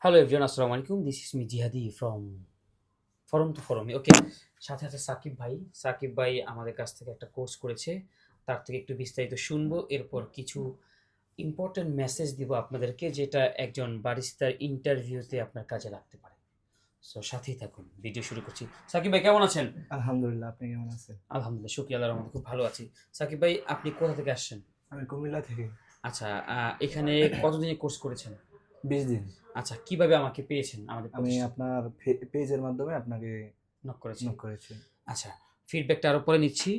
Hello everyone, আসসালামু আলাইকুম। This is me জিহাদি ফ্রম ফরম টু ফরমে। ওকে, সাথে আছে সাকিব ভাই আমাদের কাছ থেকে একটা কোর্স করেছে, তার থেকে একটু বিস্তারিত শুনবো। এরপর কিছু ইম্পর্টেন্ট মেসেজ দিব আপনাদেরকে, যেটা একজন বারিস্তার ইন্টারভিউতে আপনার কাজে লাগতে পারে। সো সাথেই থাকুন, ভিডিও শুরু করছি। সাকিব ভাই কেমন আছেন? আলহামদুলিল্লাহ, আপনি কেমন আছেন? আলহামদুলিল্লাহ, শুকরিয়া আল্লাহর রহমতে খুব ভালো আছি। সাকিব ভাই, আপনি কোথা থেকে আসছেন? আমি কুমিল্লা থেকে। আচ্ছা, এখানে কতদিনের কোর্স করেছেন? 20 দিন। আচ্ছা, কিভাবে আমাকে পেয়েছেন আমাদের আমি প্রতিষ্ঠান? আপনার পেজের মাধ্যমে আপনাকে নক করেছেন? নক করেছি। আচ্ছা, ফিডব্যাকটা আরো পরে নিচ্ছি।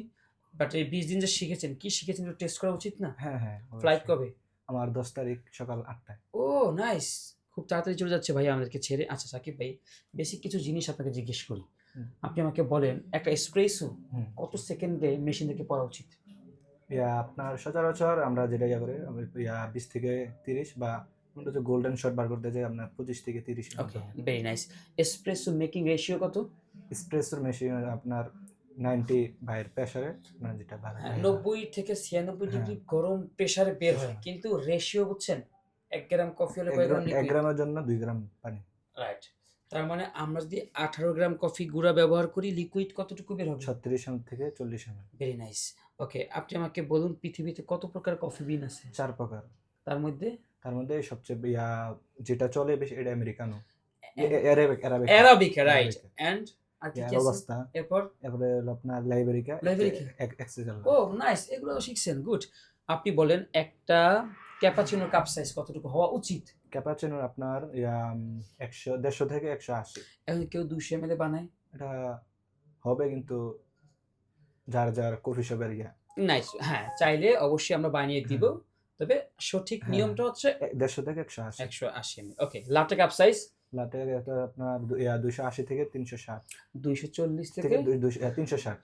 বাট এই ২০ দিন যে শিখেছেন, কি শিখেছেন একটু টেস্ট করা উচিত না? হ্যাঁ, হ্যাঁ, ফ্লাইট অবশ্যই। কবে? আমার 10 তারিখ সকাল 8টায়। ও নাইস! খুব তাড়াতাড়ি চলে যাচ্ছে ভাই আমাদেরকে ছেড়ে। আচ্ছা সাকিব ভাই, বেসিক কিছু জিনিস আপনাকে জিজ্ঞেস করি। হুম, আপনি আমাকে বলেন, একটা এসপ্রেসো হুম। কত সেকেন্ডে মেশিন থেকে পড়া উচিত? আপনার সচরাচর আমরা যেটা করে 20 থেকে 30 বা আমরা হচ্ছে গোল্ডেন শট বার করতে যাই আপনার 25 থেকে 30 এর ওকে, মধ্যে হয়। Very nice. Espresso making ratio কত? এসপ্রেসোর মেশিন আপনার 90 ভাইয়ের প্রেসারে আপনার যেটা ভালো হ্যাঁ, হয়। ৯০ থেকে ৯৬ হ্যাঁ, ডিগ্রি গরম প্রেসারে বের হয়, প্রেসার। কিন্তু রেশিও বুঝছেন? ১ গ্রাম কফি হলে 1 কয় গ্রাম গ্রাম 1 লিকুইড? গ্রামের জন্য 2 গ্রাম পানি। রাইট। তার মানে আমরা যদি ১৮ গ্রাম কফি গুঁড়া ব্যবহার করি, লিকুইড কতটুকু বের হবে? 36 এম থেকে 40 এম। Very nice. ওকে, আপনি আমাকে বলুন পৃথিবীতে কত প্রকার কফি বিন আছে? 4 প্রকার। তার মধ্যে তার মধ্যে সবচেয়ে যেটা চলে বেশি এটা Americano. An Arabica. Arabica, right. And আর কি, কি আছে? রোবাস্তা। এরপর এরপরে হলো আপনার লাইবেরিকা, লাইবেরিকা। এক্সেসেল। ও নাইস, এগুলো শিখছেন, গুড। আপনি বলেন একটা ক্যাপাচিনোর কাপ সাইজ কতটুকু হওয়া উচিত? ক্যাপাচিনোর আপনার 150 থেকে 180। এখন কেউ 200 ml বানায়। এটা হবে কিন্তু যার যার কফি শপের নাইস, হ্যাঁ, চাইলে অবশ্যই আমরা বানিয়ে দিব। হ্যাঁ, তবে সঠিক হ্যাঁ, নিয়মটা হচ্ছে 150 থেকে 180। 180 ml। ওকে, লাটে কাপ সাইজ লাটে এটা আপনার 280 থেকে 360 240 থেকে থেকে 360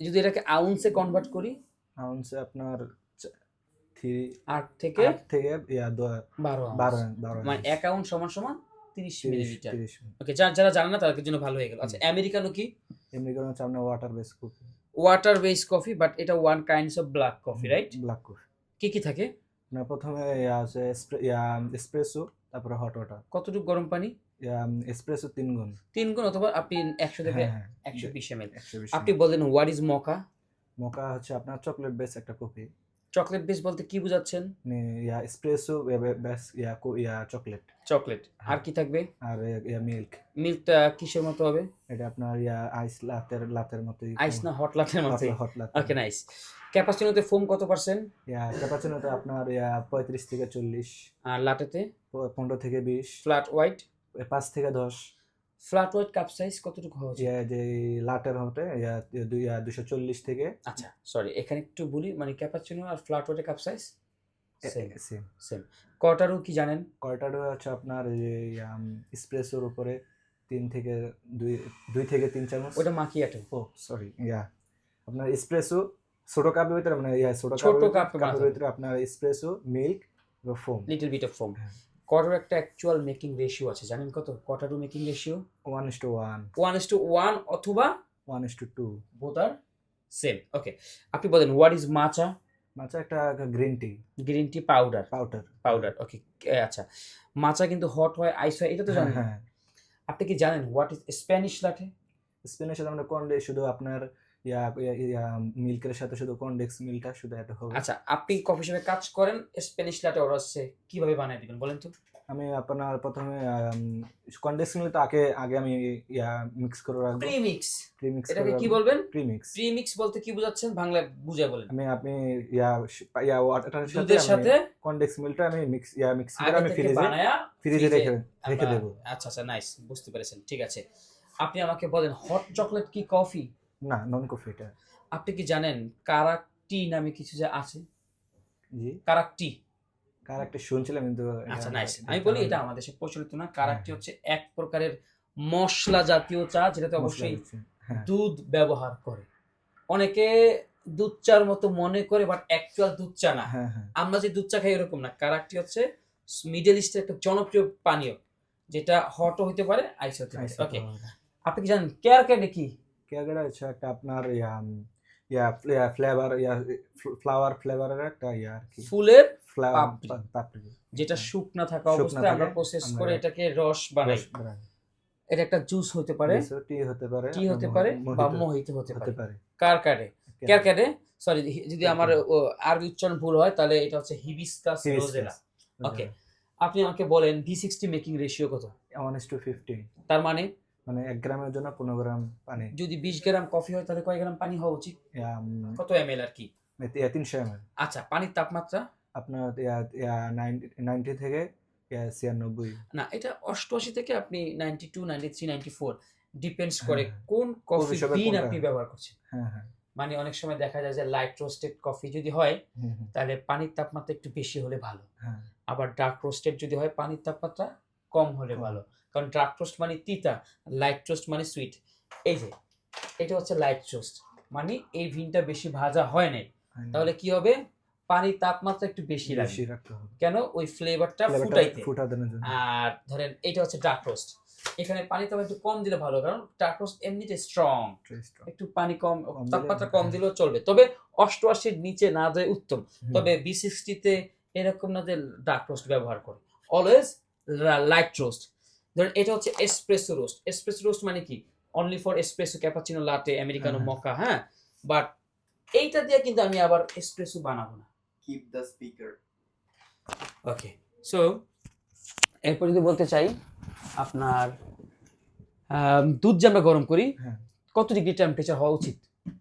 যদি এটাকে আউন্সে কনভার্ট করি, আউন্সে আপনার 3 8 থেকে 8 থেকে 12 আউন্স। 12 মানে 1 আউন্স সমান সমান 30 মিলিলিটার। 30। ওকে, যারা জানে না তাদের জন্য ভালো হয়ে গেল। আচ্ছা, আমেরিকানো কি? এমনি করে হচ্ছে আপনার water base coffee. Water base coffee, but এটা one kinds of black coffee, right? Black coffee. কি কি থাকে? আপনার প্রথমে আছে এসপ্রেসো, তারপরে হট ওয়াটার। কতটুকু গরম পানি? এসপ্রেসো 3 গুণ। 3 গুণ, অথবা আপনি 100 থেকে হ্যাঁ, হ্যাঁ, 120 ml। 120 আপনি ml। বলেন হোয়াট ইজ মকা? মোকা হচ্ছে আপনার চকলেট বেস একটা কফি। চকলেট বেস বলতে কি বোঝাচ্ছেন? মানে এসপ্রেসো বেস চকলেট। চকলেট। আর হ্যাঁ, কি থাকবে? আর মিল্ক। মিল্কটা কিসের মতো হবে? এটা আপনার আইস লাতের মতোই। আইস না হট লাটের মতোই? হট লাতে। ওকে, নাইস। ক্যাপাচিনোতে ফোম কত পার্সেন্ট? ক্যাপাচিনোতে আপনার 35 থেকে 40, আর লাটেতে? 15 থেকে 20, ফ্ল্যাট হোয়াইট? 5 থেকে 10। ফ্ল্যাট হোয়াইট কাপ সাইজ কতটুকু হওয়া উচিত? যে লাটের হতে 240 থেকে। আচ্ছা সরি, এখানে একটু বলি, মানে ক্যাপাচিনো আর ফ্ল্যাট হোয়াইটের cup size same? Same. Same. Cortado কি জানেন? কয়টাটা হচ্ছে আপনার এসপ্রেসোর উপরে 3 থেকে 2 থেকে 3 চামচ। ওটা মাকিয়াটো। ও সরি, আপনার এসপ্রেসো ছোট কাপের ভিতরে মানে ছোট ছোট কাপের কাপে ভিতরে আপনার espresso, milk, foam. Little bit of foam. হ্যাঁ, কটারো একটা অ্যাকচুয়াল মেকিং রেশিও আছে, জানেন কত? কটারো মেকিং রেশিও 1:1, 1:1 অথবা 1:2। বোথ আর সেম। ওকে, আপনি বলেন হোয়াট ইজ মাচা? মাচা একটা green tea green tea powder. Powder. Powder, okay. আচ্ছা, মাচা কিন্তু হট হয়, আইস হয়, এটা তো হ্যাঁ, জানেন। হ্যাঁ। আপনি কি জানেন হোয়াট ইজ স্প্যানিশ লাটে? স্পেনের সাথে আমরা কন্ডেক্স শুধু আপনার মিল্কের সাথে শুধু কন্ডেক্স মিল্কটা শুধু এটা হবে। আচ্ছা, আপনি কফি শপে কাজ করেন, স্প্যানিশ লাটে অর্ডার আসছে, কিভাবে বানিয়ে দিবেন বলেন তো? আমি আপনার প্রথমে কন্ডেন্স মিল্কটা আগে আমি মিক্স করে রাখবো। প্রিমিক্স। প্রিমিক্স এটাকে কি বলবেন? প্রিমিক্স। প্রিমিক্স বলতে কি বোঝাচ্ছেন, বাংলায় বুঝায় বলেন। আপনি ওয়াটারের সাথে দুধের সাথে কন্ডেন্স মিল্কটা আমি মিক্স করে আগে আমি থেকে বানায়া ফ্রিজে রেখে দেব। আচ্ছা আচ্ছা, নাইস, বুঝতে পেরেছেন, ঠিক আছে। আপনি আমাকে বলেন হট চকলেট কি কফি? না, নন কফি এটা। আপনি কি জানেন কারাক টি নামে কিছু যে আছে? জি, কারাক টি। কার একটা শুনছিলাম কিন্তু আচ্ছা নাইস, আমি বলি এটা আমাদের দেশে প্রচলিত না। কারাক টি হচ্ছে এক প্রকারের মশলা জাতীয় চা, যেটাতে অবশ্যই হ্যাঁ, দুধ ব্যবহার করে। অনেকে দুধ চার মতো মনে করে, বাট অ্যাকচুয়াল দুধ চা না। হ্যাঁ, হ্যাঁ। আমরা যে দুধ চা খাই এরকম না। কারাকটি হচ্ছে মিডল ইস্টের একটা জনপ্রিয় পানীয়, যেটা হটও হতে পারে, আইস হতে পারে। ওকে, আপনি কি জানেন কেয়ার ক্যাডে কি? কেয়ারটা হচ্ছে একটা আপনার ফ্লেভার ফ্লাওয়ার ফ্লেভারের একটা আর কি। ফুলের পাপড়ি। পাপড়ি যেটা শুকনা থাকা শুকনা অবস্থায় আমরা থাকে, প্রসেস আমরা করে এটাকে রস বানাই। রস বানাই। এটা একটা জুস হতে পারে, টি হতে পারে, টি আপনার হতে পারে বা মোহিত মোহিত হতে হতে পারে। পারে। কারকারে, ক্যারকারে, সরি যদি আমার আরবি উচ্চারণ ভুল হয় তাহলে এটা হচ্ছে হিবিস্কাস রোজেলা। ওকে, আপনি আমাকে বলেন V60 মেকিং রেশিও কত? 1:50। তার মানে মানে 1 গ্রামের জন্য 15 গ্রাম পানি। যদি 20 গ্রাম কফি হয় তাহলে কয় গ্রাম পানি হওয়া উচিত? কত ml আর কি? 300 ml। আচ্ছা, পানির তাপমাত্রা? আপনার 90 থেকে 96। না, এটা 88 থেকে আপনি 92, 93, 94 ডিপেন্ডস করে হ্যাঁ, কোন কফি হিসাবে বিন কোনটা? আপনি ব্যবহার করছেন। হ্যাঁ, হ্যাঁ। মানে অনেক সময় দেখা যায় যে লাইট রোস্টেড কফি যদি হয় হুম, হুম। তাহলে পানির তাপমাত্রা একটু বেশি হলে ভালো। হ্যাঁ, আবার ডার্ক রোস্টেড যদি হয় পানির তাপমাত্রা কম হলে কম। ভালো। কারণ ডার্ক রোস্ট মানে তিতা, লাইট রোস্ট মানে সুইট। এই যে এটা হচ্ছে লাইট রোস্ট, মানে এই ভিনটা বেশি ভাজা হয় নাই, তাহলে কি হবে? পানির তাপমাত্রা একটু বেশি লাগবে। বেশি রাখতে হবে। কেন? ওই ফ্লেভারটা ফ্লেভারটা ফুটাইতে। ফুটানোর জন্য। আর ধরেন এটা হচ্ছে ডার্ক রোস্ট, এখানে পানি তাপ একটু কম দিলে ভালো, কারণ ডার্ক রোস্ট এমনিতে স্ট্রং, একটু পানি কম, দিলে- তাপমাত্রা কম দিলেও চলবে, তবে 88 নিচে না যায় উত্তম। তবে B60 তে এরকম না যে ডার্ক রোস্ট ব্যবহার করে, অলওয়েজ লাইট রোস্ট। ধরেন এটা হচ্ছে এসপ্রেসো রোস্ট। এসপ্রেসো রোস্ট মানে কি? Only for espresso, cappuccino, latte, Americano, mocha. হ্যাঁ, বাট এইটা দিয়ে কিন্তু আমি আবার এসপ্রেসো বানাবো না। Keep the speaker. Okay, so এরপর যদি বলতে চাই আপনার দুধ যে আমরা গরম করি হ্যাঁ। কত ডিগ্রি টেম্পারেচার হওয়া উচিত?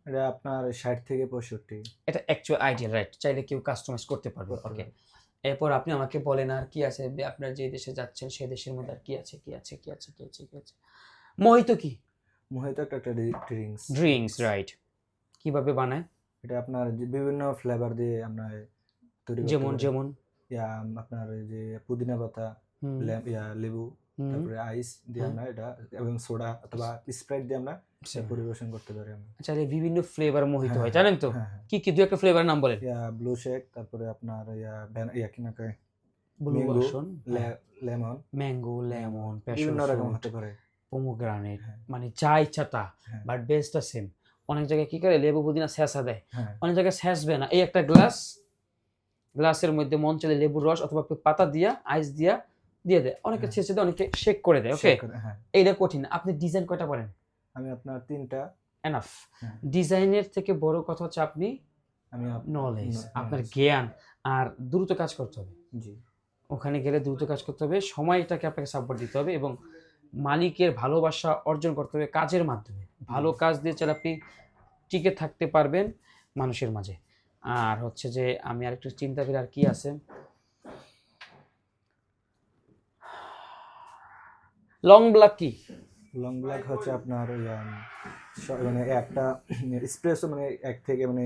এটা আপনার 60 থেকে 65। এটা অ্যাকচুয়াল আইডিয়াল, রাইট? চাইলে কেউ কাস্টমাইজ করতে পারবে। ওকে, এরপর আপনি আমাকে বলেন আর কি আছে, আপনার যে দেশে যাচ্ছেন সেই দেশের মধ্যে আর কি আছে, কি আছে, কি আছে, কি আছে, কি আছে? মোহিতো কি? মোহিতো একটা ড্রিঙ্কস। Drinks, right. কিভাবে বানায়? এটা আপনার বিভিন্ন ফ্লেভার দিয়ে আমরা তৈরি করতে যেমন পারি। যেমন আপনার ওই যে পুদিনা পাতা, লেবু, তারপরে আইস দিয়ে আমরা এটা এবং সোডা অথবা স্প্রাইট দিয়ে আমরা পরিবেশন করতে পারি আমরা। চাইলে বিভিন্ন ফ্লেভার মোহিতো হয়, হ্যাঁ, জানেন তো? হ্যাঁ, হ্যাঁ। কি কি দু একটা ফ্লেভার নাম বলেন। ব্লু শেক, তারপরে আপনার কি না কয়, blue Mango, version, lemon, mango, lemon, passion বিভিন্ন রকম ফ্রুট, হতে পারে। পোমোগ্রানেট, হ্যাঁ। মানে যা ইচ্ছা তা, হ্যাঁ, বাট বেস্টটা সেম। অনেক জায়গায় কি করে লেবু পুদিনা স্যাঁচা দেয়, হ্যাঁ, অনেক জায়গায় স্যাঁচবে না। এই একটা গ্লাসের মধ্যে মন চলে লেবুর রস অথবা পাতা দিয়া আইস দিয়া দিয়ে দেয়, অনেকে হ্যাঁ। ছেঁচে দেয়, অনেকে শেক করে দেয়। ওকে, শেক করে, হ্যাঁ। এইটা কঠিন। আপনি ডিজাইন কয়টা পারেন? আমি আপনার 3টা। এনাফ। হ্যাঁ। ডিজাইনের থেকে বড় কথা হচ্ছে আপনি আমি নলেজ, আপনার knowledge। জ্ঞান, আর দ্রুত কাজ করতে হবে। জি। ওখানে গেলে দ্রুত কাজ করতে হবে, সময়টাকে আপনাকে সাপোর্ট দিতে হবে এবং মালিকের ভালোবাসা অর্জন করতে হবে কাজের মাধ্যমে। ভালো কাজ দিয়ে চাইলে আপনি টিকে থাকতে পারবেন মানুষের মাঝে। আর হচ্ছে যে আমি আরেকটু চিন্তা করি আর কি আছে। লং ব্ল্যাক কি? লং ব্ল্যাক হচ্ছে আপনার মানে একটা এসপ্রেসো, মানে 1 থেকে মানে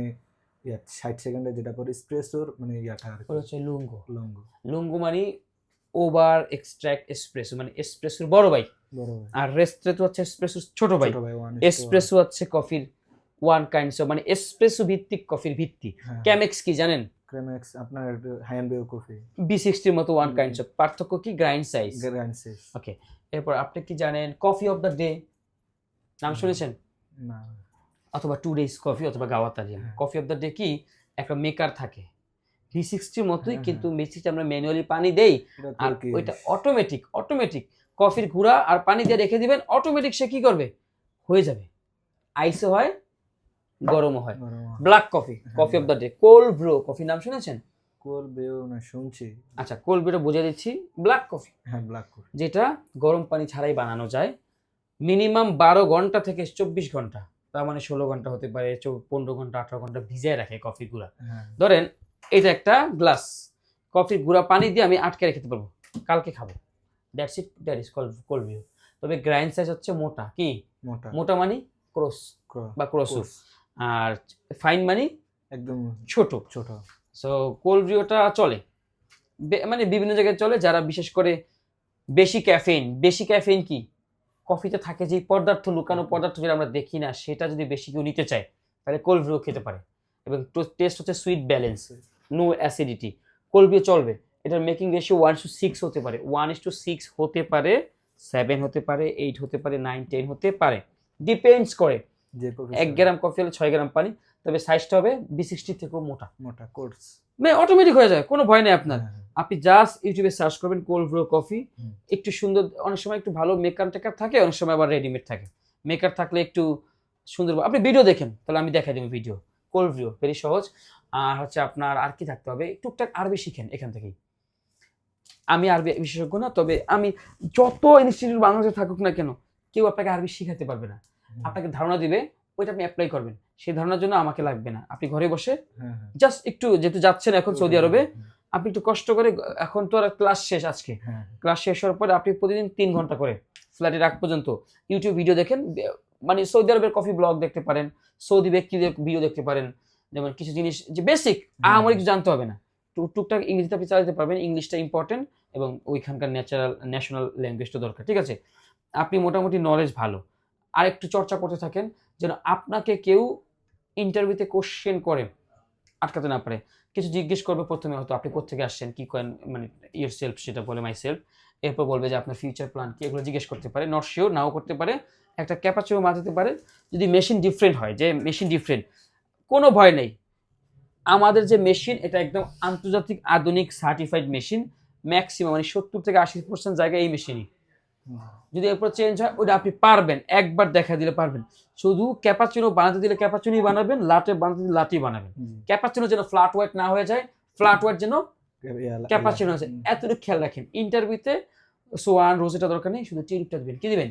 60 সেকেন্ডে যেটা পরে এসপ্রেসোর মানে ইয়াটা আর কি। হচ্ছে লুঙ্গো। লঙ্গো। লুঙ্গো মানে ওভার এক্সট্রাক্ট এসপ্রেসো, মানে এসপ্রেসোর বড় ভাই। বড় ভাই। আর রেস্ট্রেটো হচ্ছে এসপ্রেসোর ছোট ভাই। ছোট ভাই, এসপ্রেসো হচ্ছে কফির ওয়ান কাইন্ডস অফ, মানে এসপ্রেসো ভিত্তিক কফির ভিত্তি। ক্যামেক্স কি জানেন? ক্রেমেক্স আপনার হাই বেও কফি। B60 এর মতো ওয়ান কাইন্ডস অফ। পার্থক্য কি? Grind size. Grind size. Okay, এরপর আপনি কি জানেন কফি অফ দ্য ডে নাম শুনেছেন? না। অথবা 2 ডেজ কফি অথবা গাওয়াতারিয়ান। হ্যাঁ। কফি অফ দ্য ডে কি? একটা মেকার থাকে V60 এর মতোই, হ্যাঁ, কিন্তু V60 আমরা ম্যানুয়ালি পানি দেই, এটা আর তুর্কি। ওইটা অটোমেটিক কফির গুঁড়া আর পানি দিয়ে রেখে দিবেন, অটোমেটিক সে কি করবে? হয়ে যাবে। আইসও হয়, গরমও হয়। Black coffee, coffee of the day. Cold Bru coffee নাম শুনেছেন? কোল বেও না শুনছি। আচ্ছা, কোল্ড ব্রু বুঝিয়ে দিচ্ছি। ব্ল্যাক কফি, হ্যাঁ, ব্ল্যাক কফি। যেটা গরম পানি ছাড়াই বানানো যায়। মিনিমাম 12 ঘন্টা থেকে 24 ঘন্টা, তার মানে 16 ঘন্টা হতে পারে, 15 ঘন্টা, 18 ঘন্টা ভিজিয়ে রাখে কফি গুঁড়া। হ্যাঁ। ধরেন এটা একটা গ্লাস, কফির গুঁড়া পানি দিয়ে আমি আটকে রেখে পারবো, কালকে খাবো। That's it, that is called cold brew. তবে গ্রাইন্ড সাইজ হচ্ছে মোটা। কি মোটা? মোটা মানে ক্রস বা ক্রসো, আর ফাইন মানে একদম ছোট। ছোট। সো কোল্ড ব্রুটা চলে, মানে বিভিন্ন জায়গায় চলে। যারা বিশেষ করে বেশি ক্যাফেইন কি কফিতে থাকে, যে পদার্থ, লুকানো পদার্থ যেটা আমরা দেখি না, সেটা যদি বেশি কেউ নিতে চায় তাহলে কোল্ড ব্রু খেতে পারে। এবং টেস্ট হচ্ছে sweet balance, no acidity. Cold brew চলবে। এটার মেকিং রেশিও 1:6 হতে পারে, 1:6 হতে পারে, 7 হতে পারে, 8 হতে পারে, 9, 10 হতে পারে, ডিপেন্ডস করে। যে কফি 1 গ্রাম কফি হলে 6 গ্রাম পানি, তবে সাইজটা হবে B60 থেকেও মোটা, মোটা কোর্স। মানে অটোমেটিক হয়ে যায়, কোনো ভয় নেই আপনার। হ্যাঁ, হ্যাঁ। আপনি জাস্ট ইউটিউবে সার্চ করবেন কোল্ড ব্রু কফি, হুম। একটু সুন্দর, অনেক সময় একটু ভালো মেকার টেকার থাকে, অনেক সময় আবার রেডিমেড থাকে। মেকার থাকলে একটু সুন্দর, আপনি ভিডিও দেখেন তাহলে আমি দেখাই দেবো ভিডিও। কোল্ড ব্রু ভেরি সহজ। আর হচ্ছে আপনার আর কি থাকতে হবে, টুকটাক আরবি শিখেন এখান থেকেই। আমি আরবি বিশেষজ্ঞ না, তবে আমি যত ইনস্টিটিউট বাংলাদেশে থাকুক না কেন, কেউ আপনাকে আরবি শিখাতে পারবে না। আপনাকে ধারণা দিবে, ওইটা আপনি অ্যাপ্লাই করবেন, সেই ধারণার জন্য আমাকে লাগবে না। আপনি ঘরে বসে হ্যাঁ, হ্যাঁ। জাস্ট একটু, যেহেতু যাচ্ছেন এখন সৌদি আরবে, আপনি একটু কষ্ট করে, এখন তো আর ক্লাস শেষ, আজকে হ্যাঁ, ক্লাস শেষ হওয়ার পরে আপনি প্রতিদিন 3 ঘন্টা করে ফ্ল্যাটের আগ পর্যন্ত ইউটিউব ভিডিও দেখেন। মানে সৌদি আরবের কফি ব্লগ দেখতে পারেন, সৌদি ব্যক্তিদের ভিডিও দেখতে পারেন, যেমন কিছু জিনিস যে বেসিক আমার কিছু জানতে হবে না, টুকটাক ইংরেজিতে আপনি চালাতে পারবেন। ইংলিশটা ইম্পর্টেন্ট এবং ওইখানকার ন্যাশনাল ল্যাঙ্গুয়েজটা দরকার, ঠিক আছে? আপনি মোটামুটি নলেজ ভালো, আর একটু চর্চা করতে থাকেন যেন আপনাকে কেউ ইন্টারভিউতে কোশ্চেন করে আটকাতে না পারে। কিছু জিজ্ঞেস করবে প্রথমে, হয়তো আপনি কোত্থেকে আসছেন, কি করেন, মানে ইয়োর সেলফ সেটা বলে মাই সেলফ। এরপর বলবে যে আপনার ফিউচার প্ল্যান কি, এগুলো জিজ্ঞেস করতে পারে। নট শিওর নাও করতে পারে, একটা ক্যাপাচিনো বাঁধাতে পারে। যদি মেশিন ডিফারেন্ট হয়, যে মেশিন ডিফারেন্ট, কোনো ভয় নেই। আমাদের যে মেশিন, এটা একদম আন্তর্জাতিক আধুনিক সার্টিফাইড মেশিন। ম্যাক্সিমাম মানে 70 থেকে 80% জায়গায় এই মেশিনই। যদি এরপর চেঞ্জ হয়, ওটা আপনি পারবেন, একবার দেখা দিলে পারবেন। শুধু ক্যাপাচিনো বানাতে দিলে ক্যাপাচিনোই বানাবেন, লাটে বানাতে দিলে লাটেই বানাবেন। ক্যাপাচিনো যেন ফ্ল্যাট হোয়াইট না হয়ে যায়, ফ্ল্যাট হোয়াইট যেন ক্যাপাচিনো আছে, এতটুকু খেয়াল রাখেন। ইন্টারভিউতে সোয়ান রোজেটা দরকার নেই, শুধু টিউলিপটা দিবেন। কি দিবেন?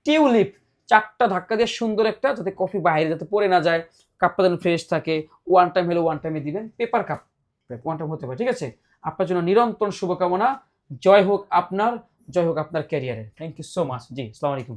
টিউলিপ। 4টা ধাক্কা দিয়ে সুন্দর একটা, যাতে কফি বাইরে যাতে পড়ে না যায়, কাপটা যেন ফ্রেশ থাকে। ওয়ান টাইম হলে ওয়ান টাইমে দিবেন, পেপার কাপ ওয়ান টাইম হতে পারে, ঠিক আছে? আপনার জন্য নিরন্তর শুভকামনা। জয় হোক আপনার, জয় হোক আপনার ক্যারিয়ারে। Thank you so much. জি, আসসালামু আলাইকুম।